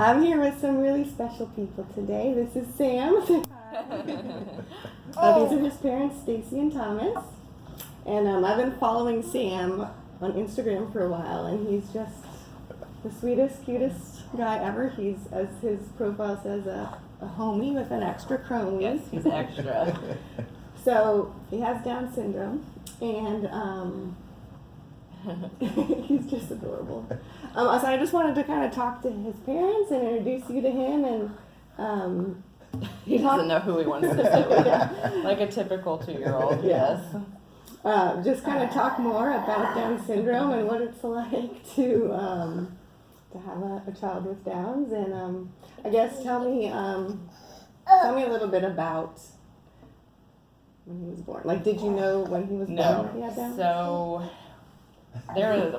I'm here with some really special people today. This is Sam. These are his parents, Stacy and Thomas. And I've been following Sam on Instagram for a while, and he's just the sweetest, cutest guy ever. He's, as his profile says, a homie with an extra chromie. Yes, he's extra. So he has Down syndrome, and he's just adorable. So I just wanted to kind of talk to his parents and introduce you to him, and he doesn't know who he wants to sit with. Yeah. Like a typical 2-year-old. Yeah. Yes. Just kind of talk more about Down syndrome and what it's like to have a child with Downs, and I guess tell me a little bit about when he was born. Like, did you know when he was born he had Downs? So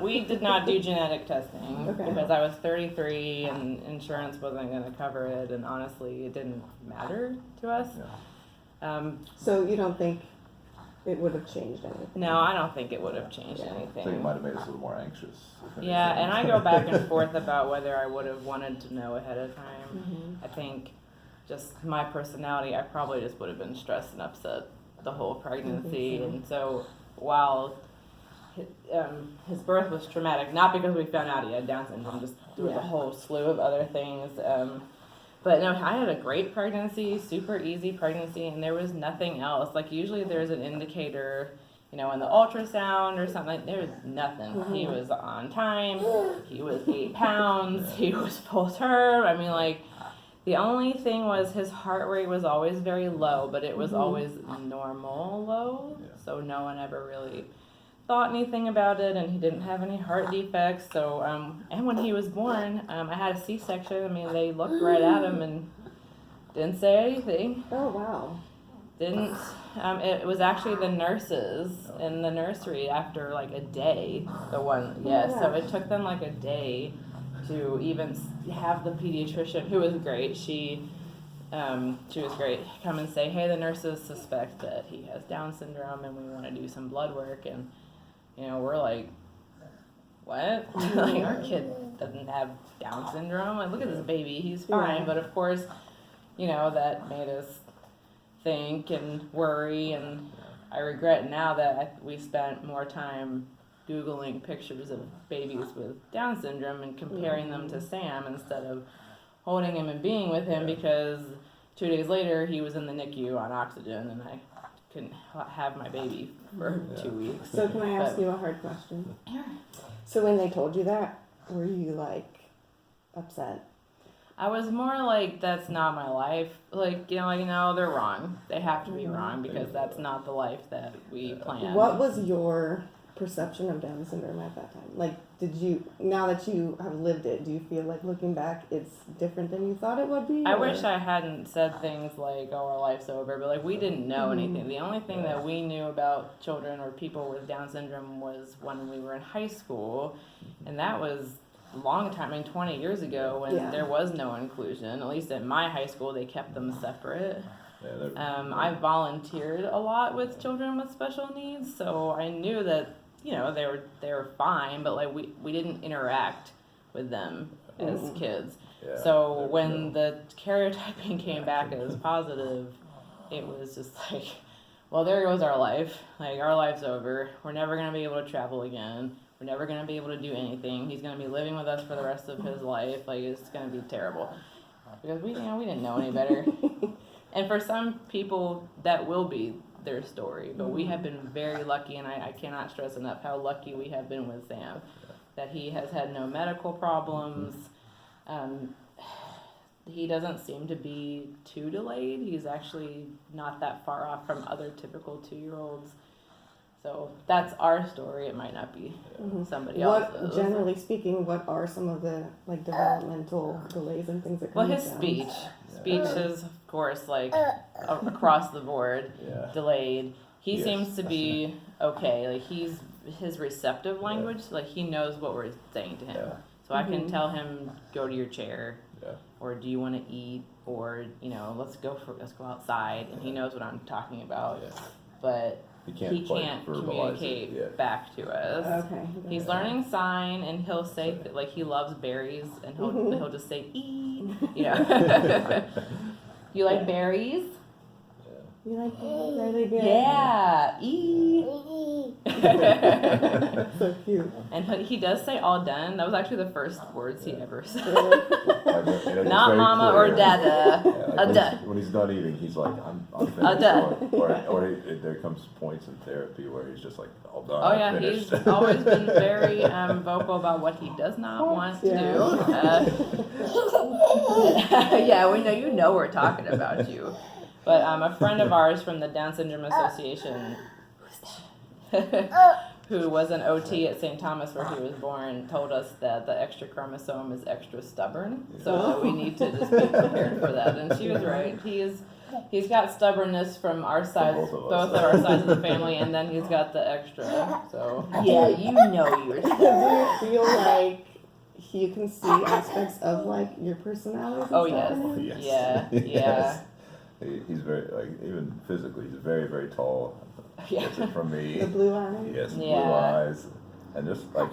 we did not do genetic testing because I was 33 and insurance wasn't going to cover it, and honestly, it didn't matter to us. Yeah. So you don't think it would have changed anything? No, I don't think it would have changed I anything. think it might have made us a little more anxious. Yeah, and I go back and forth about whether I would have wanted to know ahead of time. Mm-hmm. I think just my personality, I probably just would have been stressed and upset the whole pregnancy. So. And so while his birth was traumatic, not because we found out he had Down syndrome, just there was a whole slew of other things. But no, I had a great pregnancy, super easy pregnancy, and there was nothing else. Like, usually there's an indicator, in the ultrasound or something. There was nothing. Mm-hmm. He was on time. He was 8 pounds. He was full term. I mean, like, the only thing was his heart rate was always very low, but it was always normal low. Yeah. So no one ever really thought anything about it, and he didn't have any heart defects. So, and when he was born, I had a C-section. I mean, they looked right at him and didn't say anything. Oh, wow. Didn't. It was actually the nurses in the nursery after like a day. So it took them like a day to even have the pediatrician, who was great. She was great. Come and say, hey, the nurses suspect that he has Down syndrome, and we want to do some blood work. And we're like, what? Like, our kid doesn't have Down syndrome. Like, look at this baby, he's fine. Yeah. But of course, that made us think and worry, and I regret now that we spent more time Googling pictures of babies with Down syndrome and comparing them to Sam instead of holding him and being with him, because 2 days later he was in the NICU on oxygen, and I couldn't have my baby for 2 weeks. So can I ask you a hard question? Yeah. So when they told you that, were you like upset? I was more like, that's not my life. Like, no, they're wrong. They have to be wrong, because that's not the life that we planned. What was your perception of Down syndrome at that time? Like, now that you have lived it, do you feel like, looking back, it's different than you thought it would be? I wish I hadn't said things like, oh, our life's over, but like, we didn't know anything. The only thing that we knew about children or people with Down syndrome was when we were in high school, and that was a long time, 20 years ago, when there was no inclusion. At least at my high school, they kept them separate. I volunteered a lot with children with special needs, so I knew that they were fine, but like we didn't interact with them as kids. Yeah, so when the karyotyping came back as positive, it was just like, well, there goes our life. Like, our life's over. We're never gonna be able to travel again. We're never gonna be able to do anything. He's gonna be living with us for the rest of his life. Like, it's gonna be terrible, because we didn't know any better. And for some people, that will be their story. But we have been very lucky, and I cannot stress enough how lucky we have been with Sam, that he has had no medical problems. He doesn't seem to be too delayed. He's actually not that far off from other typical 2-year-olds. So that's our story. It might not be somebody else's. Generally speaking, what are some of the developmental delays and things that come Well, his speech. Speech is, of course, like across the board delayed. He seems to be okay. Like, his receptive language, like, he knows what we're saying to him. Yeah. So I can tell him, go to your chair, or do you want to eat, or let's go outside, and he knows what I'm talking about. Yeah. But He can't, he can't verbalize communicate it yet. back to us. Okay. He's learning sign, and he'll say like he loves berries, and he'll just say "e." Yeah. You like berries? You like berries? Are they good? Yeah, "e." So cute. And he does say "all done." That was actually the first words he ever said. Really? Like, you know, he's Not very mama clear. or dada. Yeah, A done. when he's done eating, he's like, I'm finished. done. There comes points in therapy where he's just like, all done. Oh I'm yeah, finished. he's always been very vocal about what he does not want to do. Yeah, we know you know we're talking about you. But a friend of ours from the Down Syndrome Association, who was an OT at St. Thomas where he was born, told us that the extra chromosome is extra stubborn, so that we need to just be prepared for that. And she was right. He's got stubbornness from our side, both both of of us. our sides of the family, and then he's got the extra. So yeah, you know you're. Do you feel like you can see aspects of like your personality? and Oh, stuff yes. in him? Yeah, yeah. Yes. He's very, like, even physically, he's very, very tall. Yeah. Gets it from me. The blue eyes. He has blue Yeah. eyes. And just like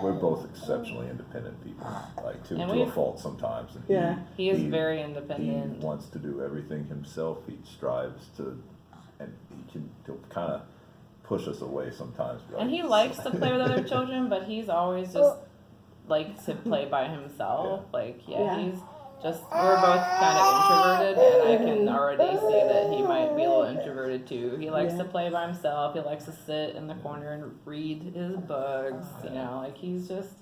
we're both exceptionally independent people, like to And a we've- fault sometimes. And Yeah. He is he- very He independent. wants to do everything himself. He strives to, and he'll kind of push us away sometimes. And he likes to play with other children, but he's always just likes to play by himself. Like, Yeah. he's just, we're both kind of introverted, and I can already see that he might be a little introverted too. He likes to play by himself. He likes to sit in the corner and read his books. You know, like he's just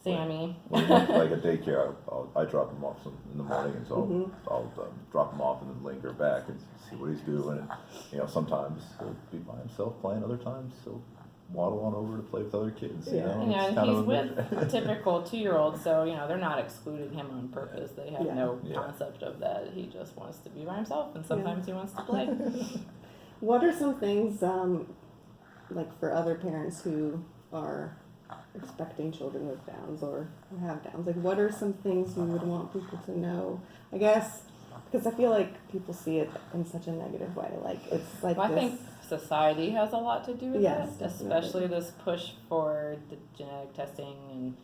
Sammy. When he went, like a daycare, I drop him off in the morning, and so Mhm. I'll drop him off and then linger back and see what he's doing. And you know, sometimes he'll be by himself playing. Other times he'll waddle on over to play with other kids. You Yeah. know, You know, It's and kind he's of with a typical 2-year-old, so you know they're not excluding him on purpose. They have Yeah. no Yeah. concept of that. He just wants to be by himself, and sometimes he wants to play. What are some things, like for other parents who are expecting children with Downs or who have Downs? Like, what are some things you would want people to know? I guess because I feel like people see it in such a negative way. Like it's like Well, I this. think society has a lot to do with Yes, it, definitely. especially this push for the genetic testing, and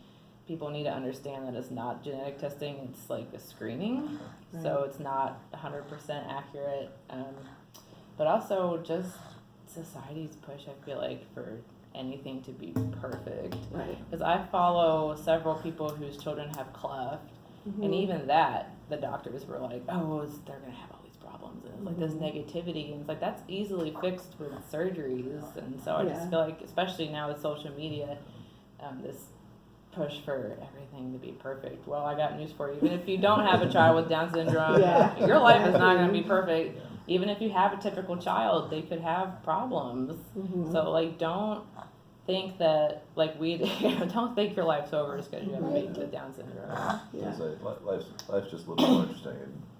people need to understand that it's not genetic testing, it's like a screening, so Right. it's not 100% accurate, but also just society's push, I feel like, for anything to be perfect, Right. because I follow several people whose children have cleft, Mhm. and even that, the doctors were like, oh, they're going to have all these problems. And it's like this Mhm. negativity. And it's like, that's easily fixed with surgeries. And so I Yeah. just feel like, especially now with social media, this push for everything to be perfect. Well, I got news for you. Even if you don't have a child with Down syndrome, Yeah, your life is not going to exactly. be perfect. Even if you have a typical child, they could have problems. Mhm. So, like, don't think that, like, don't think your life's over just because you have a baby with Down syndrome. Yeah. It's like, life's just a little more interesting.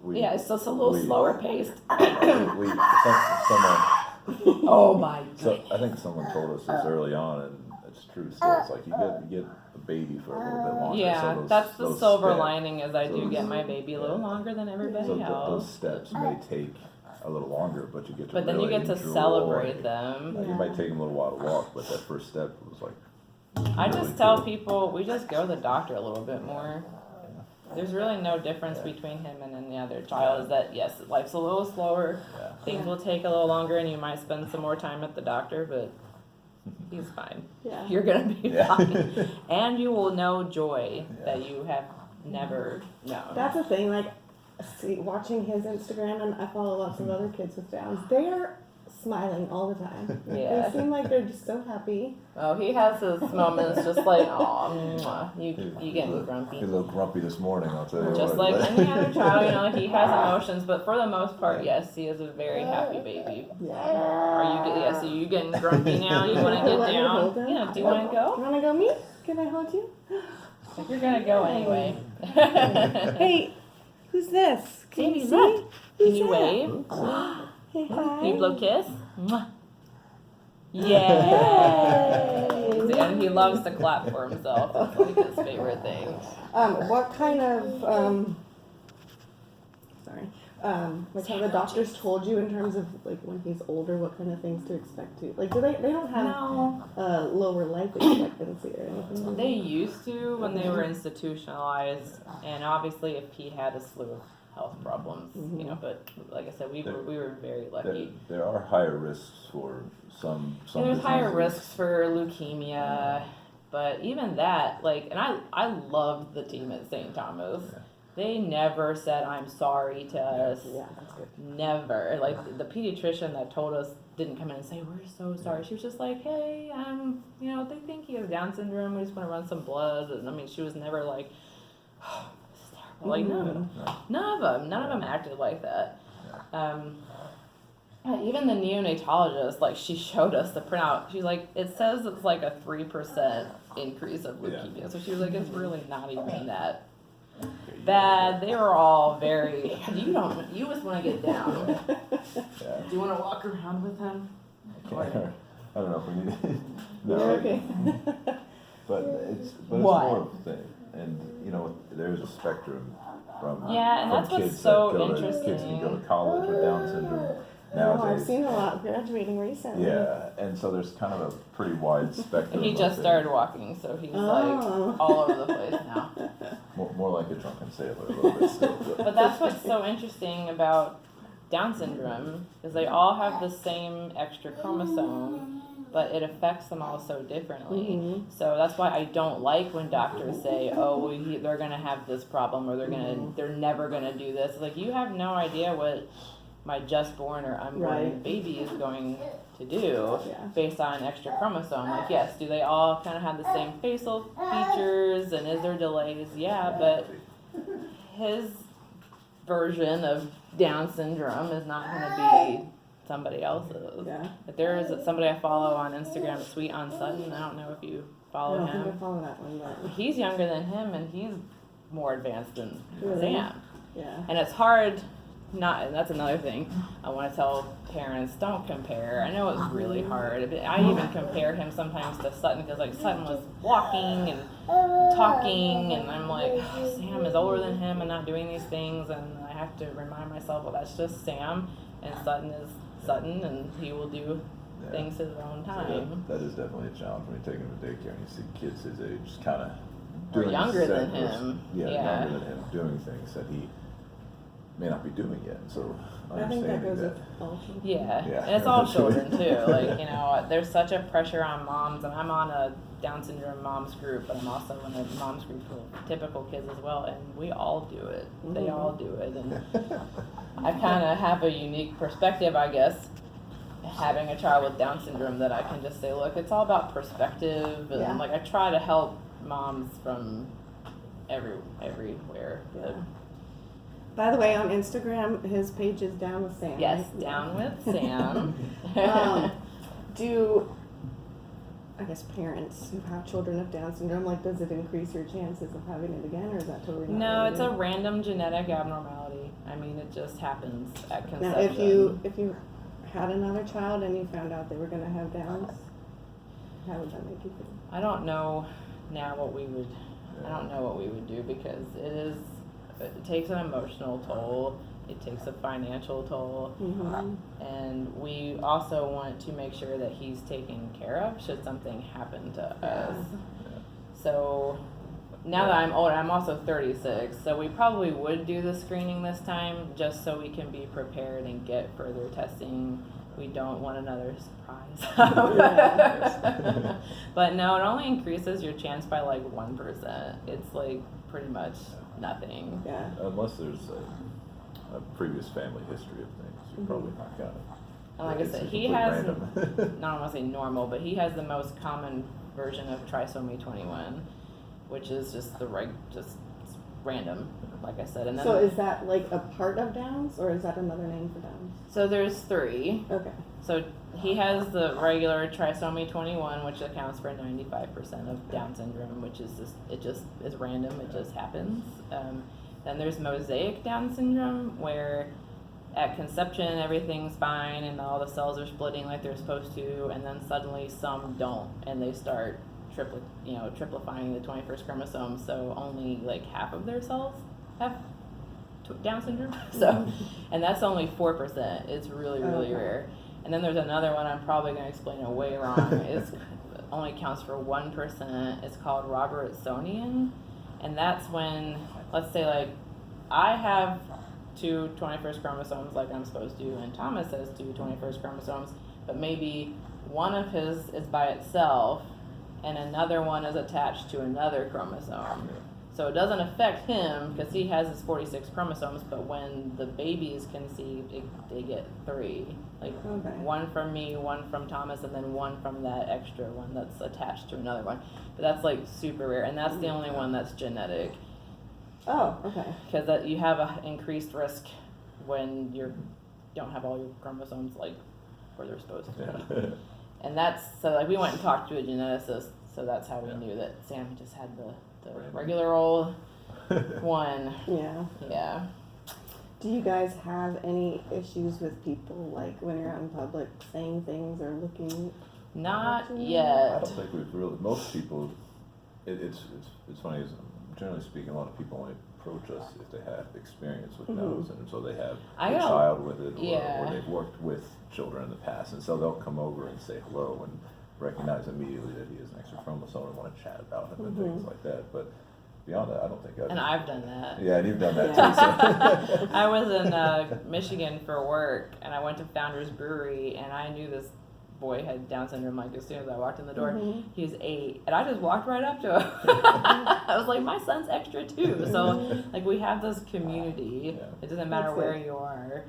And Yeah, it's just a little slower paced. Someone, Oh my so I think someone told us this early on, and it's true. Still, it's like you get a baby for a little bit longer. Yeah, so that's the those silver steps- lining is I do those- get my baby a little yeah. longer than everybody So those else. steps may take a little longer, but you get to But then you really get to enjoy. celebrate them. You might take them a little while to walk, but that first step was like. I really just tell cool. people we just go to the doctor a little bit more. There's really no difference Yeah. between him and any other child. Is that yes, life's a little slower, Yeah. things will take a little longer, and you might spend some more time at the doctor, but he's fine. Yeah. You're gonna be Yeah. fine, and you will know joy Yeah. that you have never known. That's the thing. Like, see, watching his Instagram, and I follow lots of other kids with Downs. They are smiling all the time. Yeah. They seem like they're just so happy. Oh, he has his moments just like, oh, you getting He's grumpy. a little grumpy this morning, I'll tell you. Just what. like any other child, you know, he has emotions, but for the most part, yes, he is a very happy baby. Yeah. Are you so you getting grumpy now? You want to get Let me hold down? him. Yeah, do you want to You go? want to go me? Can I hold you? If you're gonna go anyway. Hey, who's this? Can Sammy, you look. see? Can Who's you that? wave? Hey, hi. Can you blow kiss? Mwah. Yay! And he loves to clap for himself. That's like his favorite thing. What kind of sorry? like have the doctors told you in terms of like when he's older what kind of things to expect to like? Do they don't have No, lower life expectancy or anything? do they used to when they were institutionalized, and obviously if he had a slew of health problems, you know. But like I said, we were very lucky. There are higher risks for some And there's higher diseases. risks for leukemia, but even that, like, and I loved the team at St. Thomas. Yeah. They never said I'm sorry to us. Yeah, that's good. Never. Like the pediatrician that told us didn't come in and say we're so sorry. She was just like, hey, you know, they think he has Down syndrome. We just want to run some blood. And I mean, she was never like, oh, this is terrible. Like none of them acted like that. Even the neonatologist, like she showed us the printout. She's like, it says it's like a 3% increase of leukemia. Yeah. So she was like, it's really not even that bad. They were all very. You just want to get down. Yeah. Do you want to walk around with him? I don't know if we need. You're okay. But it's What? more of a thing, and you know, there's a spectrum from Yeah, and from that's what's kids so that go interesting. kids can go to college with Down syndrome Oh, I've nowadays. seen a lot graduating recently. Yeah, and so there's kind of a pretty wide spectrum. He of just things. started walking, so he's Oh. like all over the place now. More like a drunken sailor a little bit still. But that's what's so interesting about Down syndrome is they all have the same extra chromosome, but it affects them all so differently. Mhm. So that's why I don't like when doctors say, "Oh, they're gonna have this problem, or they're never gonna do this." It's like you have no idea what my just born or unborn Right. baby is going to do Yeah. based on extra chromosome. Like, yes, do they all kind of have the same facial features, and is there delays? Yeah, but his version of Down syndrome is not going to be somebody else's. Yeah. If there is somebody I follow on Instagram, Sweet on Sutton, I don't know if you I follow don't think I him. follow that one, but He's younger than him, and he's more advanced than Really? Sam. yeah. And it's hard not, and that's another thing I want to tell parents, don't compare. I know it's really hard. I even compare him sometimes to Sutton because like Sutton was walking and talking, and I'm like, oh, Sam is older than him and not doing these things, and I have to remind myself, well, that's just Sam, and Sutton is Sutton, and he will do Yeah. things his own So time. that is definitely a challenge when you take him to daycare and you see kids his age kind of Or doing younger than things- him. Yeah, Yeah. younger than him, doing things that he may not be doing yet. So I think that understanding goes that. with all children. Yeah, Yeah. and it's all children too. Like, you know, there's such a pressure on moms, and I'm on a Down syndrome moms group, but I'm also in a moms group for typical kids as well, and we all do it. They Mhm. all do it, and I kind of have a unique perspective, I guess, having a child with Down syndrome, that I can just say, look, it's all about perspective, and Yeah. like I try to help moms from everywhere. Yeah. By the way, on Instagram, his page is Down with Sam. Yes, right? Down with Sam. Do I guess parents who have children with Down syndrome, like, does it increase your chances of having it again, or is that totally not No, it's a related? random genetic abnormality. I mean, it just happens at conception. Now, if you had another child and you found out they were going to have Downs, how would that make you feel? I don't know now what we would. I don't know what we would do because it takes an emotional toll. It takes a financial toll. Mm-hmm. And we also want to make sure that he's taken care of should something happen to us. So now that I'm older, I'm also 36, so we probably would do the screening this time just so we can be prepared and get further testing. We don't want another surprise. But no, it only increases your chance by like 1%. It's like pretty much nothing. Yeah. Unless there's a previous family history of things, you're probably not gonna. And like I said, he has, not want to say normal, but he has the most common version of trisomy 21, which is just just random, like I said. And then So is that like a part of Downs, or is that another name for Downs? so there's 3. Okay. So he has the regular trisomy 21, which accounts for 95% of Down syndrome, which is just is random. It just happens. Then there's mosaic Down syndrome, where at conception everything's fine and all the cells are splitting like they're supposed to, and then suddenly some don't, and they start triplifying the 21st chromosome. So only like half of their cells have Down syndrome. So, and that's only 4%. It's really, really Okay. rare. And then there's another one I'm probably going to explain it way wrong. It's only counts for 1%. It's called Robertsonian. And that's when, let's say, like, I have two 21st chromosomes like I'm supposed to, and Thomas has two 21st chromosomes, but maybe one of his is by itself, and another one is attached to another chromosome. So it doesn't affect him because he has his 46 chromosomes, but when the baby is conceived, they get 3. Like Okay. one from me, one from Thomas, and then one from that extra one that's attached to another one. But that's like super rare, and that's the only one that's genetic Oh, okay. because that you have a increased risk when you don't have all your chromosomes like where they're supposed to be. Yeah. And that's so like we went and talked to a geneticist, so that's how we Yeah. knew that Sam just had the Right. regular old one. Yeah. Yeah. Do you guys have any issues with people, like, when you're out in public saying things or looking? Not I yet. don't think we've really, most people, it's funny, is generally speaking, a lot of people only approach us if they have experience with Down syndrome, so they have I a don't- child with it, yeah. or they've worked with children in the past, and so they'll come over and say hello and recognize immediately that he has an extra chromosome and want to chat about him and things like that, but beyond that, I don't think And I've done that. yeah, and you've done that Yeah. too, so. I was in Michigan for work, and I went to Founders Brewery, and I knew this boy had Down syndrome like as soon as I walked in the door. Mhm. He was 8, and I just walked right up to him. I was like, my son's extra too. So like we have this community. Yeah. It doesn't matter That's where good. you are.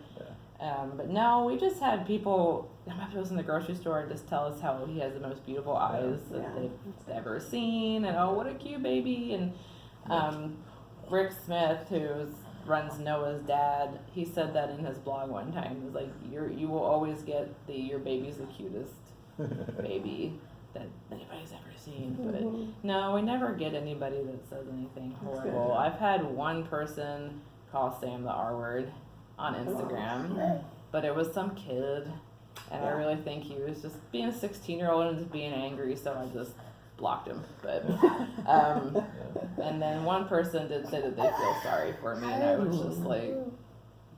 Yeah. But no, we just had people. I was in the grocery store and just tell us how he has the most beautiful eyes that Yeah. they've ever seen, and oh, what a cute baby. And Rick Smith, who runs Noah's dad, he said that in his blog one time. He was like, you will always get your baby's the cutest baby that anybody's ever seen. But Mhm. no, we never get anybody that says anything That's horrible. good. I've had one person call Sam the R word on Instagram, but it was some kid, and I Yeah. really think he was just being a 16-year-old and just being angry, so I just blocked him. But and then one person did say that they feel sorry for me, and I was just like,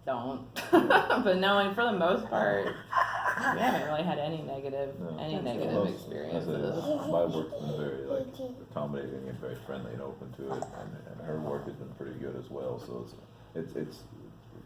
don't. But no, and for the most part, we haven't really had any negative No. That's negative good. experiences. My work's been very accommodating and very friendly and open to it, and her work has been pretty good as well. So it's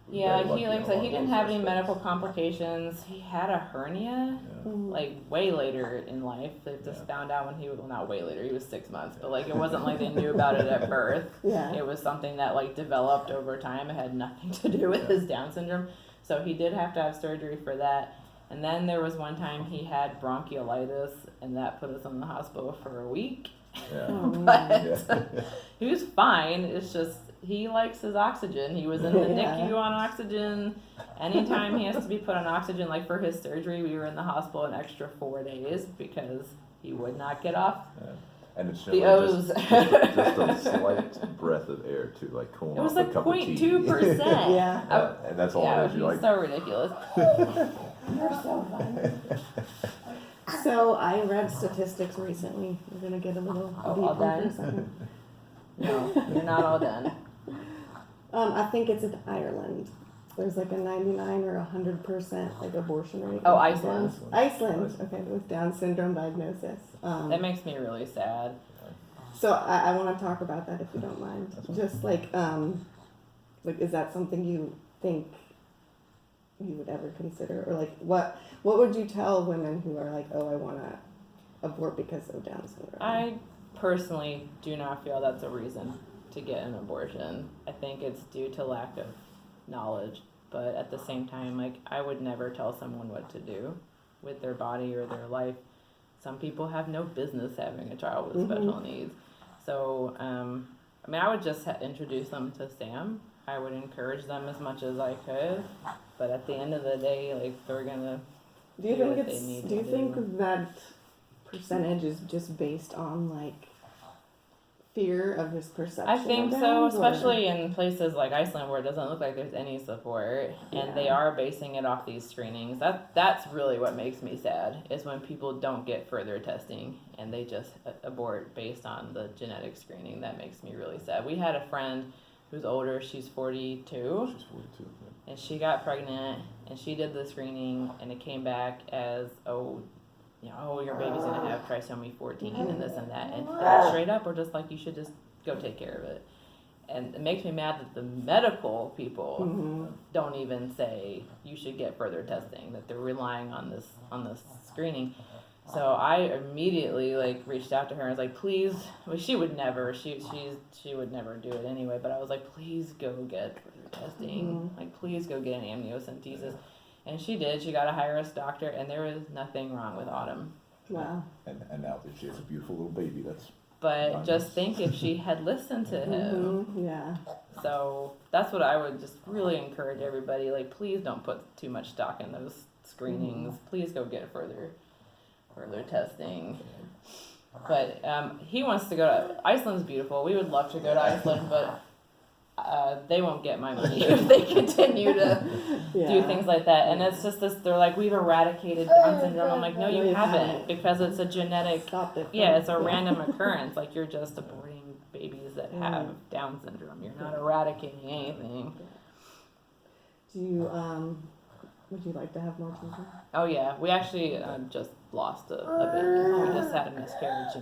Yeah, very lucky he like in I said, all he didn't those have any aspects. medical complications. He had a hernia Yeah. like way later in life. They just Yeah. found out when he was not way later. He was 6 months, but like it wasn't like they knew about it at birth. Yeah. It was something that like developed over time. It had nothing to do with his Down syndrome. So he did have to have surgery for that. And then there was one time he had bronchiolitis, and that put us in the hospital for a week. Yeah. Oh, But man. he was fine. It's just he likes his oxygen. He was in the Yeah. NICU on oxygen. Anytime he has to be put on oxygen, like for his surgery, we were in the hospital an extra 4 days because he would not get off Yeah. And it's the generally O's. just a slight breath of air too, like cooling It was off like a cup of tea. 0.2%. Yeah. And that's all Yeah, it is. he's You're like, so ridiculous. You're so fun. So I read statistics recently. We're gonna get a little Oh, deeper all for a done? second. No, you're not all done. I think it's in Ireland. There's like a 99 or 100% like abortion rate. Oh, with Iceland. Down- Iceland. Okay, with Down syndrome diagnosis. That makes me really sad. So I want to talk about that if you don't mind. That's fine. Just like is that something you think you would ever consider, or like what would you tell women who are like, oh, I want to abort because of Down syndrome? I personally do not feel that's a reason to get an abortion. I think it's due to lack of knowledge, but at the same time, like I would never tell someone what to do with their body or their life. Some people have no business having a child with special needs. So, I mean, I would just introduce them to Sam. I would encourage them as much as I could, but at the end of the day, like they're gonna. Do you do think what they it's? need Do you to think do. that percentage is just based on like fear of this perception? I think of so, Downs, or- especially in places like Iceland where it doesn't look like there's any support, and they Yeah. are basing it off these screenings. That's really what makes me sad is when people don't get further testing and they just abort based on the genetic screening. That makes me really sad. We had a friend who's older. She's 42, She's 42. and she got pregnant, and she did the screening, and it came back as, oh, your baby's gonna have trisomy 14 and this and that, and straight up, we're just like, you should just go take care of it. And it makes me mad that the medical people Mm-hmm. don't even say you should get further testing, that they're relying on this screening. So I immediately reached out to her and was like, please, well, she would never do it anyway, but I was like, please go get further testing. Mhm. Like, please go get an amniocentesis. And she did. She got a high risk doctor, and there was nothing wrong with Autumn. Wow. And now that she has a beautiful little baby, that's But Nice. just think if she had listened to him. Mm-hmm. Yeah. So that's what I would just really encourage everybody. Like, please don't put too much stock in those screenings. Please go get further testing. But he wants to go to Iceland's beautiful. We would love to go to Iceland, but they won't get my money if they continue to do things like that. And it's just this. They're like, we've eradicated Down syndrome. I'm like, no, you haven't, because it's a genetic. Stop it. Yeah, it's a random occurrence. Like, you're just aborting babies that have Down syndrome. You're not eradicating anything. Do you would you like to have more children? Oh yeah, we actually just lost a baby. We just had a miscarriage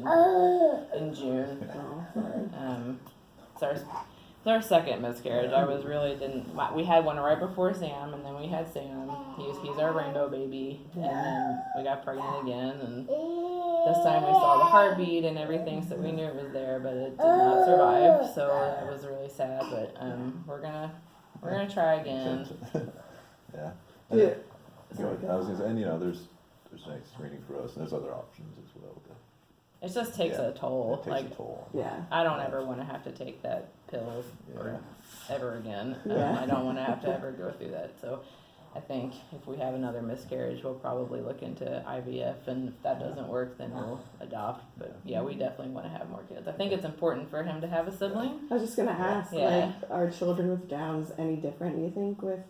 in June. Oh, sorry. It's our second miscarriage. I was really we had one right before Sam, and then we had Sam. He's our rainbow baby, and then we got pregnant again, and this time we saw the heartbeat and everything, so we knew it was there, but it did not survive. So that was really sad. But we're gonna try again. yeah. Yeah. I was gonna say, and there's night screening for us, and there's other options as well. It just takes a toll. It takes a toll. Yeah. I don't ever want to have to take that pill ever again. Yeah. I don't want to have to ever go through that. So I think if we have another miscarriage, we'll probably look into IVF, and if that doesn't work, then we'll adopt. But yeah, we definitely want to have more kids. I think it's important for him to have a sibling. I was just gonna ask, Yeah. are children with Downs any different, do you think, with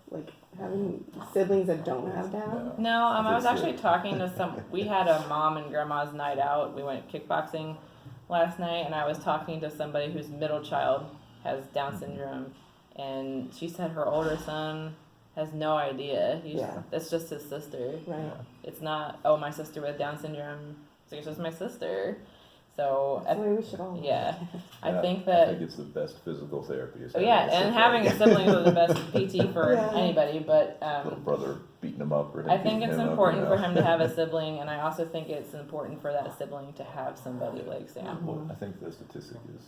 having siblings that don't have Downs? No, I was actually talking to we had a mom and grandma's night out. We went kickboxing last night, and I was talking to somebody whose middle child has Down syndrome, and she said her older son has no idea. It's just his sister. Right. It's not, oh, my sister with Down syndrome. It's just my sister. So That's the way we should all. yeah, I think I that. think it's the best physical therapy. Is Oh yeah, and having a sibling is the best PT for anybody. But little brother beating him up. Or him I think beating it's him up, important for him to have a sibling, and I also think it's important for that sibling to have somebody like Sam. Well, I think the statistic is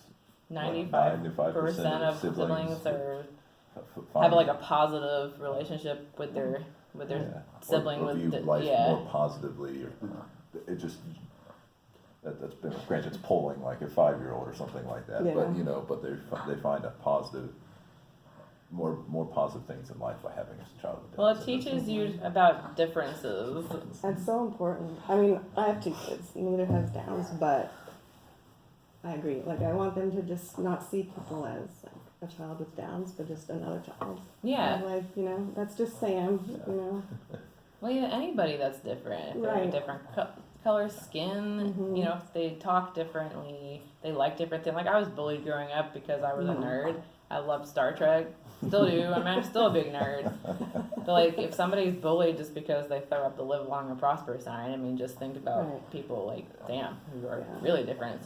95% of siblings are find- have like a positive relationship with their sibling. or view with life yeah. more positively. Or it just that's been granted. It's polling like a 5-year-old or something like that. Yeah. But they find a positive, more positive things in life by having a child with Down Well, it syndrome. teaches you about differences. That's so important. I mean, I have 2 kids. Neither has Downs, but I agree. I want them to just not see people as a child with Downs, but just another child. Yeah. That's just Sam, Well, yeah, anybody that's different. If they have a Right. different color skin, Mhm. if they talk differently, they like different things. Like, I was bullied growing up because I was a nerd. I loved Star Trek. Still do. I mean, I'm still a big nerd. But, if somebody's bullied just because they throw up the live long and prosper sign, I mean, just think about Right. people like Sam, who are Yeah. really different.